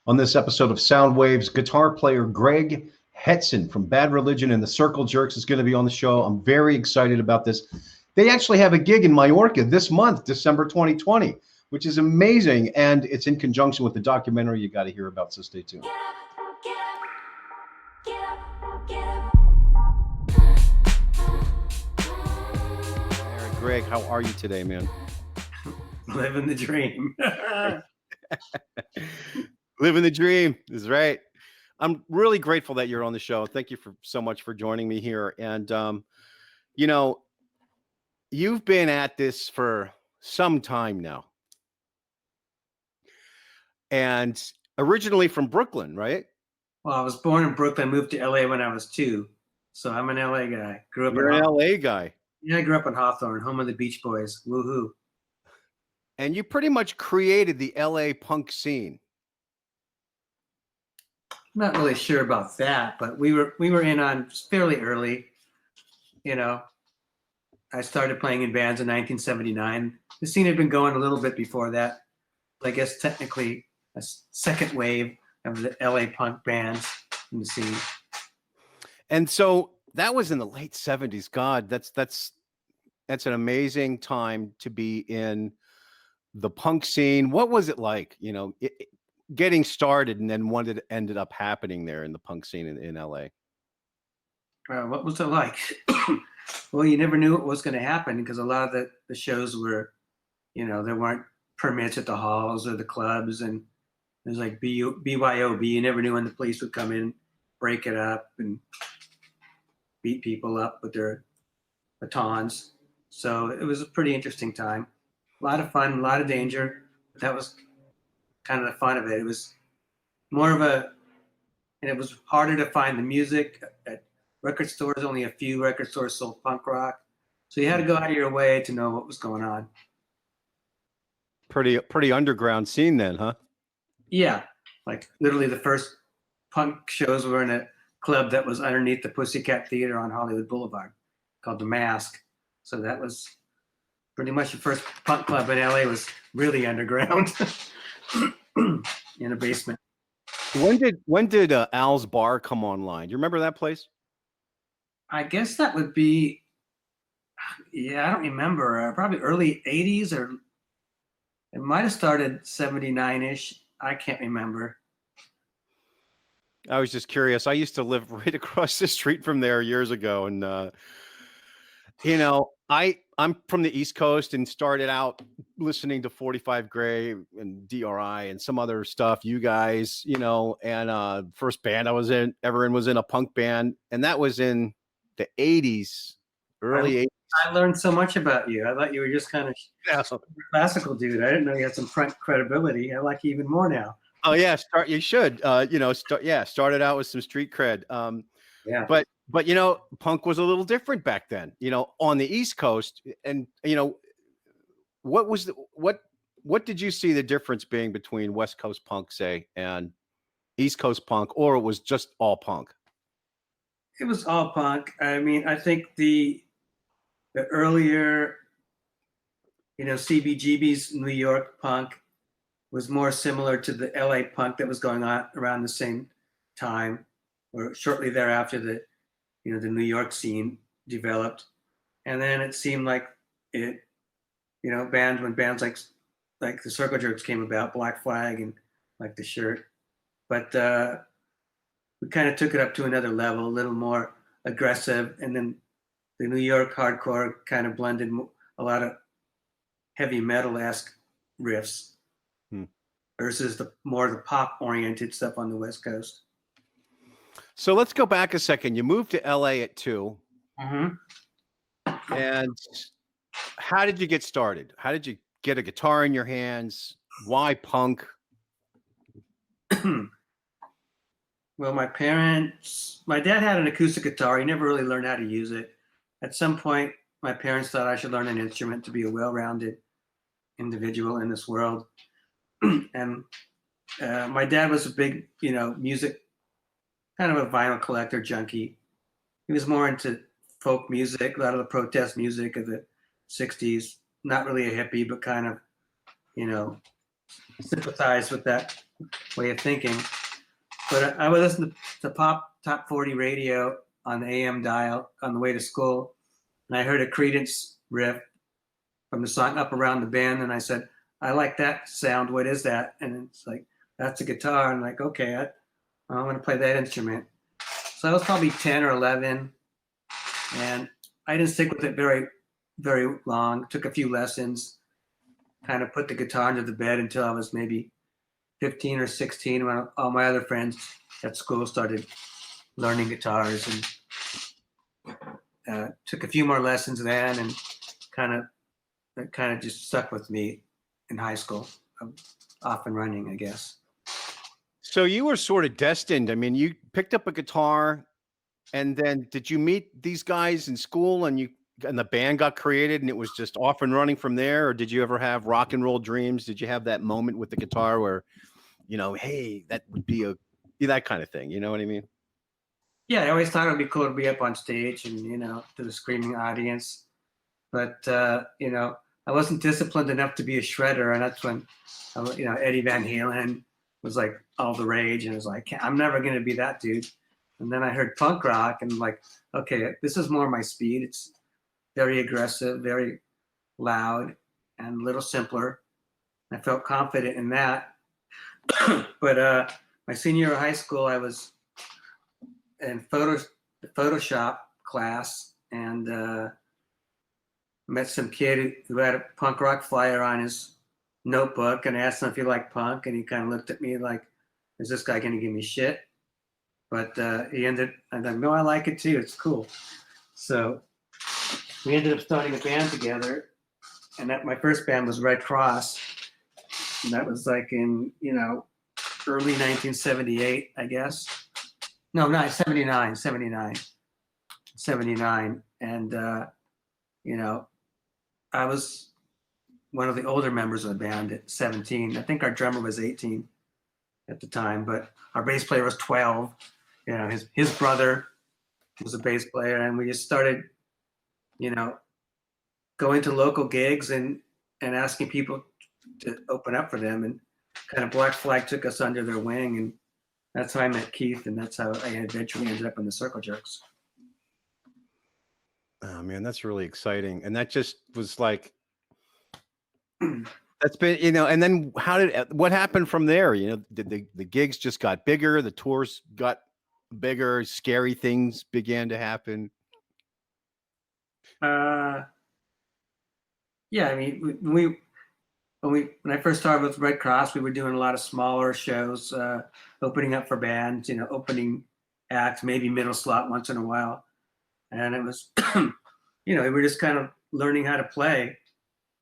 On this episode of Sound Waves, guitar player Greg Hetson from Bad Religion and the Circle Jerks is going to be on the show. I'm very excited about this. They actually have a gig in Mallorca this month, December 2020, which is amazing, and it's in conjunction with the documentary you got to hear about, so stay tuned. Greg, how are you today, man? Living the dream. Living the dream is right. I'm really grateful that you're on the show. Thank you so much for joining me here. And, you've been at this for some time now. And originally from Brooklyn, right? Well, I was born in Brooklyn, moved to LA when I was 2. So I'm an LA guy. You're an LA guy. Yeah, I grew up in Hawthorne, home of the Beach Boys. Woohoo. And you pretty much created the LA punk scene. I'm not really sure about that, but we were in on fairly early. I started playing in bands in 1979. The scene had been going a little bit before that. I guess technically a second wave of the LA punk bands in the scene. And so that was in the late 70s. God, that's an amazing time to be in the punk scene. What was it like, getting started and then what ended up happening there in the punk scene in LA? What was it like? Well, you never knew what was going to happen because a lot of the shows were, there weren't permits at the halls or the clubs, and it was like BYOB. You never knew when the police would come in, break it up, and beat people up with their batons. So it was a pretty interesting time. A lot of fun, a lot of danger. But that was kind of the fun of it. It was more of and it was harder to find the music at record stores. Only a few record stores sold punk rock. So you had to go out of your way to know what was going on. Pretty underground scene then, huh? Yeah. Like literally the first punk shows were in a club that was underneath the Pussycat Theater on Hollywood Boulevard called The Mask. So that was pretty much the first punk club in LA. Was really underground in a basement. When did Al's Bar come online? You remember that place? I guess that would be, I don't remember. Probably early 80s, or it might have started 79-ish. I can't remember. I was just curious. I used to live right across the street from there years ago. And, I'm from the East Coast and started out listening to 45 Gray and DRI and some other stuff, you guys, and first band I was ever in was in a punk band. And that was in the 80s, early 80s. I learned so much about you. I thought you were just kind of a classical dude. I didn't know you had some front credibility. I like you even more now. Oh yeah, you should. Started out with some street cred. Yeah. But punk was a little different back then. On the East Coast, and what did you see the difference being between West Coast punk, say, and East Coast punk, or it was just all punk? It was all punk. I mean, I think the earlier, CBGB's New York punk was more similar to the LA punk that was going on around the same time, or shortly thereafter the New York scene developed. And then it seemed like when bands like the Circle Jerks came about, Black Flag and like The Shirt. But we kind of took it up to another level, a little more aggressive. And then the New York hardcore kind of blended a lot of heavy metal-esque riffs versus the pop-oriented stuff on the West Coast. So let's go back a second. You moved to LA at 2. Mm-hmm. And how did you get started? How did you get a guitar in your hands? Why punk? Well, my dad had an acoustic guitar. He never really learned how to use it. At some point, my parents thought I should learn an instrument to be a well-rounded individual in this world. And my dad was a big, music, kind of a vinyl collector junkie. He was more into folk music, a lot of the protest music of the 60s. Not really a hippie, but kind of, sympathized with that way of thinking. But I would listen to pop top 40 radio on the AM dial on the way to school, and I heard a Creedence riff from the song "Up Around the Bend," and I said, "I like that sound. What is that?" And it's like, "That's a guitar." And I'm like, "Okay, I'm going to play that instrument." So I was probably 10 or 11, and I didn't stick with it very, very long. Took a few lessons, kind of put the guitar under the bed until I was maybe 15 or 16 when all my other friends at school started learning guitars, and took a few more lessons then, and it kind of just stuck with me in high school. Off and running, I guess. So you were sort of destined. I mean, you picked up a guitar, and then did you meet these guys in school, and the band got created, and it was just off and running from there? Or did you ever have rock and roll dreams? Did you have that moment with the guitar where, hey, that would be that kind of thing? You know what I mean? Yeah, I always thought it would be cool to be up on stage and to the screaming audience, but I wasn't disciplined enough to be a shredder, and that's when Eddie Van Halen was like all the rage, and I was like, I'm never going to be that dude. And then I heard punk rock, and like, okay, this is more my speed. It's very aggressive, very loud, and a little simpler. I felt confident in that. But my senior year of high school, I was in Photoshop class, and met some kid who had a punk rock flyer on his notebook, and I asked him if he liked punk, and he kind of looked at me like, is this guy going to give me shit? But I'm like, no, I like it too. It's cool. So we ended up starting a band together, and my first band was Red Cross, and that was like in, early 1978, I guess. No, not 79. And, I was one of the older members of the band at 17. I think our drummer was 18 at the time, but our bass player was 12. His brother was a bass player, and we just started, going to local gigs and asking people to open up for them, and kind of Black Flag took us under their wing, and that's how I met Keith, and that's how I eventually ended up in the Circle Jerks. Oh man, that's really exciting. And that just was like, that's been, and then what happened from there? Did the gigs just got bigger, the tours got bigger, scary things began to happen? Yeah, I mean, when I first started with Red Cross, we were doing a lot of smaller shows, opening up for bands, opening acts, maybe middle slot once in a while. And it was, we were just kind of learning how to play.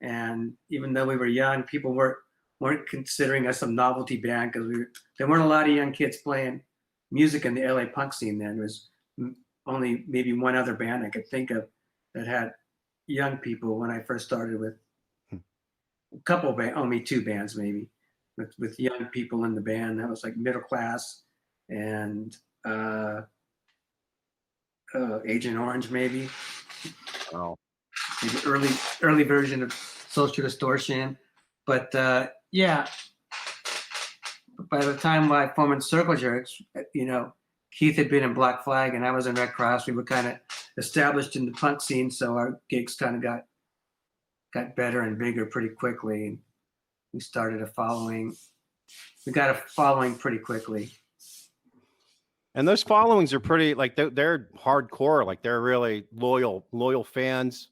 And even though we were young, people weren't considering us a novelty band, because there weren't a lot of young kids playing music in the LA punk scene then. There was only maybe one other band I could think of that had young people when I first started, with a couple only two bands maybe with young people in the band. That was like Middle Class and Agent Orange, maybe. Oh, maybe early version of Social Distortion. But yeah, by the time I formed Circle Jerks, Keith had been in Black Flag and I was in Red Cross. We were kind of established in the punk scene, so our gigs kind of got better and bigger pretty quickly. And we started a following. We got a following pretty quickly. And those followings are pretty, like, they're hardcore, like they're really loyal fans.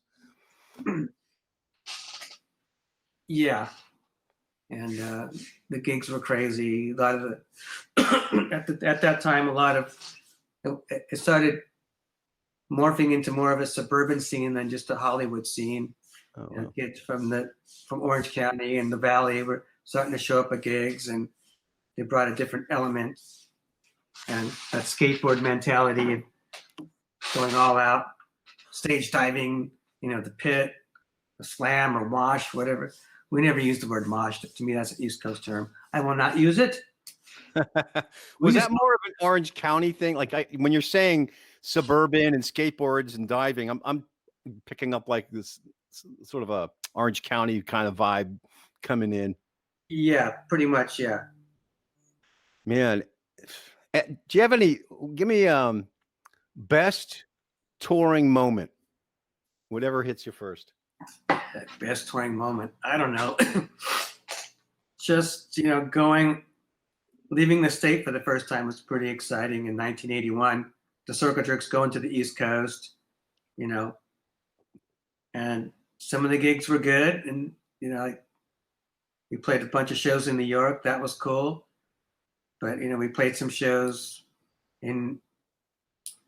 Yeah. And the gigs were crazy. A lot of the at that time, it started morphing into more of a suburban scene than just a Hollywood scene. Oh, wow. Kids from Orange County and the Valley were starting to show up at gigs, and they brought a different element and that skateboard mentality of going all out, stage diving, the pit, the slam or mosh, whatever. We never used the word mosh. To me, that's an East Coast term. I will not use it. Was that more of an Orange County thing? Like, when you're saying suburban and skateboards and diving, I'm picking up like this sort of a Orange County kind of vibe coming in. Yeah, pretty much. Yeah. Man, do you have any? Give me best touring moment. Whatever hits you first. That best touring moment. I don't know. Just leaving the state for the first time was pretty exciting in 1981. The Circle Jerks going to the East Coast, and some of the gigs were good, and we played a bunch of shows in New York. That was cool. But, we played some shows in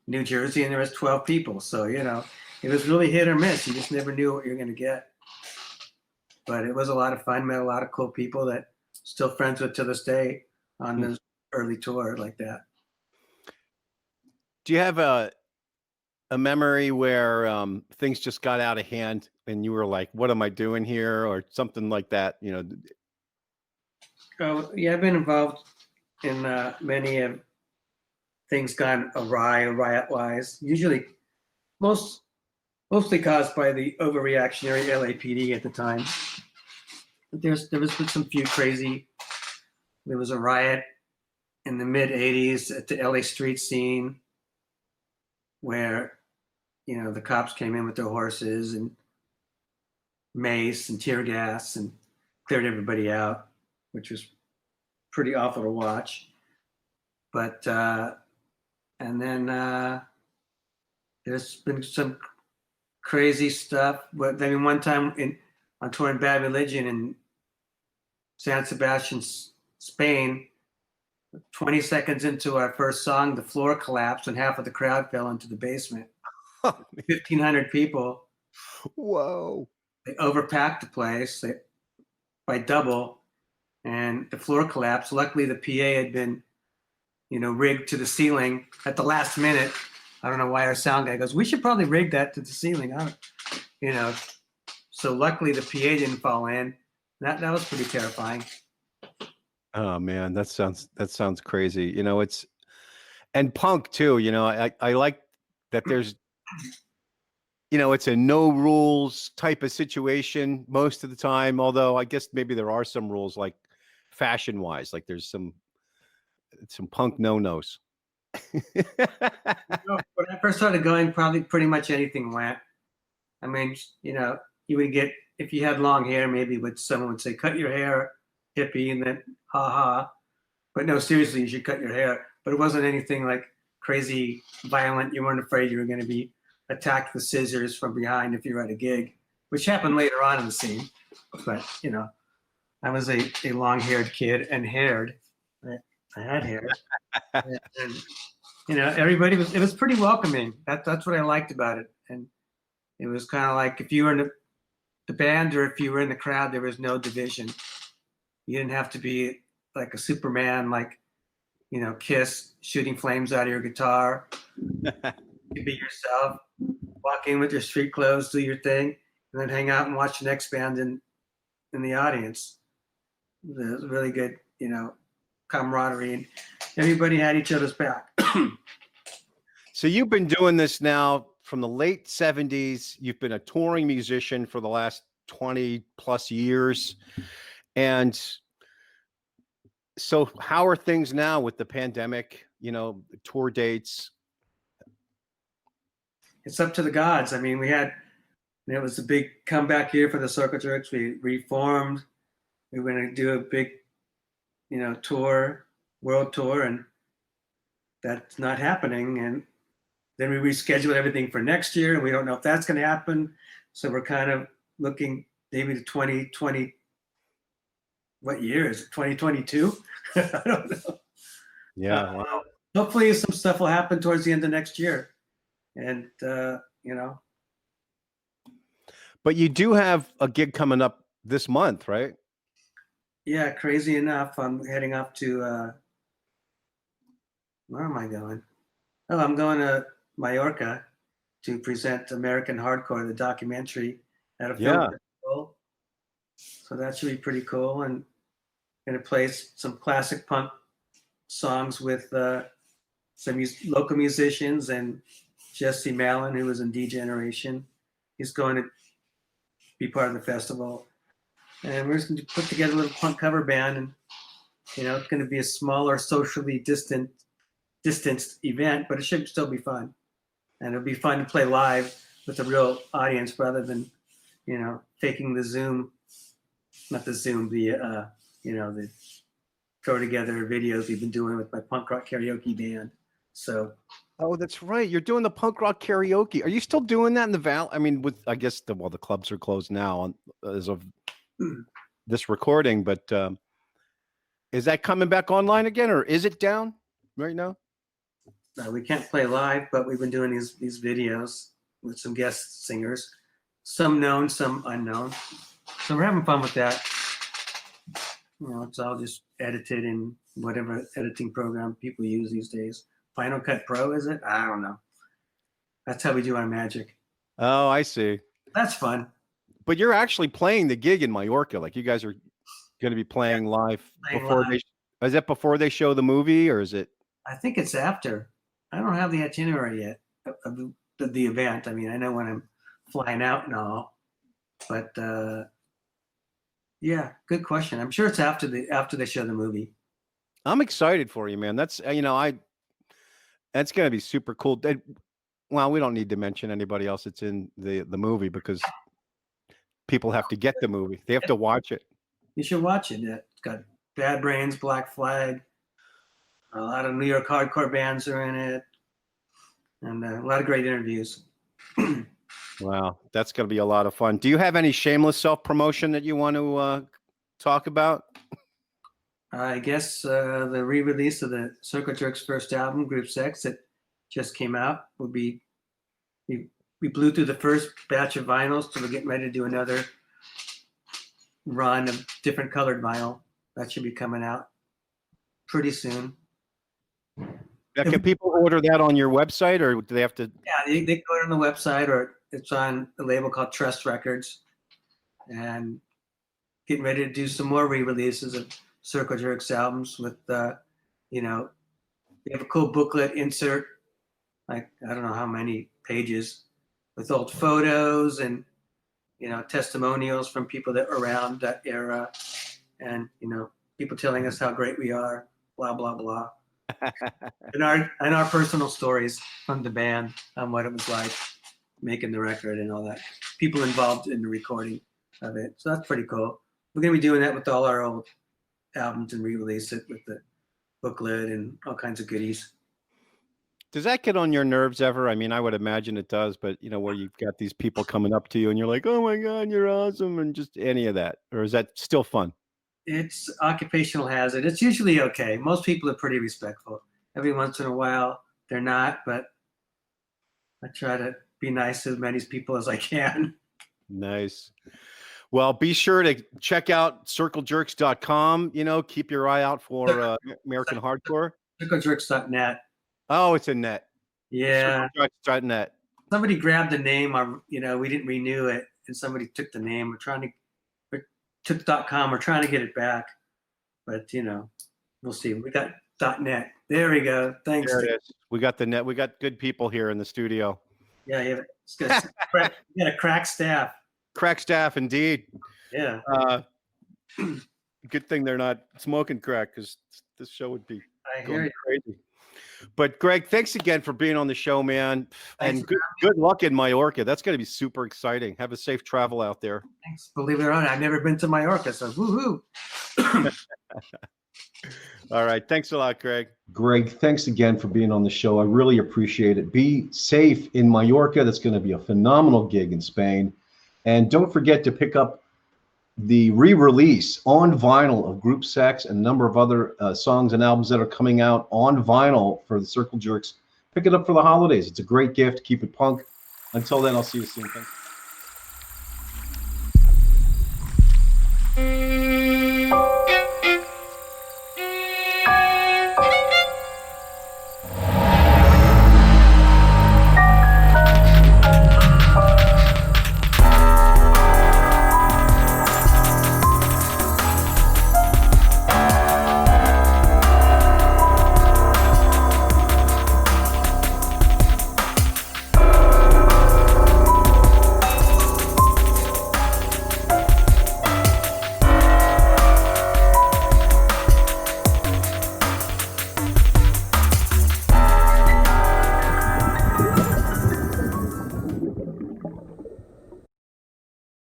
New Jersey and there was 12 people. So, it was really hit or miss. You just never knew what you were going to get. But it was a lot of fun. Met a lot of cool people that still friends with to this day on this early tour like that. Do you have a memory where things just got out of hand and you were like, what am I doing here? Or something like that, Oh, yeah, I've been involved in many of things gone awry, riot-wise. Usually, mostly caused by the overreactionary LAPD at the time. But there was some few crazy. There was a riot in the mid '80s at the LA street scene where, the cops came in with their horses and mace and tear gas and cleared everybody out, which was pretty awful to watch. But and then there's been some crazy stuff. But one time on tour in Bad Religion in San Sebastian, Spain, 20 seconds into our first song, the floor collapsed and half of the crowd fell into the basement. 1,500 people. Whoa. They overpacked the place by double, and the floor collapsed. Luckily, the PA had been, rigged to the ceiling at the last minute. I don't know why our sound guy goes, we should probably rig that to the ceiling. So luckily the PA didn't fall in. That was pretty terrifying. Oh man, that sounds crazy. And punk too, I like that there's, it's a no rules type of situation most of the time. Although I guess maybe there are some rules, like fashion wise, like there's some punk no-nos. When I first started going, probably pretty much anything went. I mean, you would get, if you had long hair, maybe someone would say, cut your hair, hippie, and then ha ha. But no, seriously, you should cut your hair. But it wasn't anything like crazy violent. You weren't afraid you were going to be attacked with scissors from behind if you were at a gig, which happened later on in the scene. But, I was a long-haired kid and haired. I had hair. And everybody it was pretty welcoming. That's what I liked about it. And it was kind of like if you were in the band or if you were in the crowd, there was no division. You didn't have to be like a Superman, like, Kiss, shooting flames out of your guitar. You could be yourself, walk in with your street clothes, do your thing, and then hang out and watch the next band in the audience. It was really good, camaraderie, and everybody had each other's back. So you've been doing this now from the late 70s. You've been a touring musician for the last 20 plus years. And so how are things now with the pandemic, tour dates? It's up to the gods. I mean, it was a big comeback year for the Circle Jerks. We reformed. We were going to do a big, tour, world tour, and that's not happening. And then we rescheduled everything for next year, and we don't know if that's going to happen. So we're kind of looking maybe to 2020. What year is it? 2022? I don't know. Yeah. Wow. Hopefully some stuff will happen towards the end of next year. And, But you do have a gig coming up this month, right? Yeah, crazy enough. I'm heading up to, where am I going? Oh, I'm going to Mallorca to present American Hardcore, the documentary, at a film festival. So that should be pretty cool. And going to play some classic punk songs with some local musicians and Jesse Malin, who was in D-Generation. He's going to be part of the festival. And we're just going to put together a little punk cover band and You know, it's going to be a smaller, socially distanced event, but it should still be fun. And it'll be fun to play live with a real audience rather than, you know, faking the Zoom, not the Zoom, the, you know, the throw together videos we've been doing with my punk rock karaoke band. So. Oh, that's right. You're doing the punk rock karaoke. Are you still doing that in the Valley? I mean, with, I guess the clubs are closed now as of this recording, but is that coming back online again, or is it down right now? We can't play live, but we've been doing these videos with some guest singers, some known, some unknown. So we're having fun with that. You know, it's all just edited in whatever editing program people use these days. Final Cut Pro, is it? I don't know. That's how we do our magic. Oh, I see. That's fun. But you're actually playing the gig in Mallorca. Like, you guys are going to be playing live before they. Is that before they show the movie, or is it? I think it's after. I don't have the itinerary yet of the event. I mean, I know when I'm flying out and all, but yeah, good question. I'm sure it's after they show the movie. I'm excited for you, man. That's, you know, that's going to be super cool. Well, we don't need to mention anybody else that's in the movie because people have to get the movie. They have to watch it. You should watch it. It's got Bad Brains, Black Flag. A lot of New York hardcore bands are in it, and a lot of great interviews. Wow, that's going to be a lot of fun. Do you have any shameless self-promotion that you want to talk about? I guess the re-release of the Circle Jerks' first album, Group Sex, that just came out, will be. We blew through the first batch of vinyls, so we're getting ready to do another run of different colored vinyl. That should be coming out pretty soon. Now, can people order that on your website, or do they have to? Yeah, they go on the website, or it's on a label called Trust Records, and getting ready to do some more re-releases of Circle Jerks albums with, you know, they have a cool booklet insert, like I don't know how many pages, with old photos and, you know, testimonials from people that were around that era, and, you know, people telling us how great we are, blah blah blah. and our personal stories from the band on what it was like making the record and all that. People involved in the recording of it. So that's pretty cool. We're gonna be doing that with all our old albums and re-release it with the booklet and all kinds of goodies. Does that get on your nerves ever? I mean, I would imagine it does, but you know, where you've got these people coming up to you and you're like, "Oh my God, you're awesome," and just any of that, or is that still fun? It's occupational hazard. It's usually okay. Most people are pretty respectful. Every once in a while, they're not, but I try to be nice to as many people as I can. Nice. Well, be sure to check out circlejerks.com. You know, keep your eye out for American hardcore. Circlejerks.net. Oh, it's a net. Yeah. Circlejerks.net. Somebody grabbed the name. You know, we didn't renew it, and somebody took the name. We're trying to. Took .com. We're trying to get it back, but you know, we'll see. We got .net. There we go. Thanks. There it is. We got the net. We got good people here in the studio. Yeah, it's good. We got a crack staff. Crack staff, indeed. Yeah. Good thing they're not smoking crack, because this show would be going crazy. But Greg, thanks again for being on the show, man. And good luck in Mallorca. That's going to be super exciting. Have a safe travel out there. Thanks. Believe it or not, I've never been to Mallorca, so woohoo. All right. Thanks a lot, Greg. Greg, thanks again for being on the show. I really appreciate it. Be safe in Mallorca. That's going to be a phenomenal gig in Spain. And don't forget to pick up the re-release on vinyl of Group Sex and a number of other songs and albums that are coming out on vinyl for the Circle Jerks. Pick it up for the holidays. It's a great gift. Keep it punk. Until then, I'll see you soon. Thanks.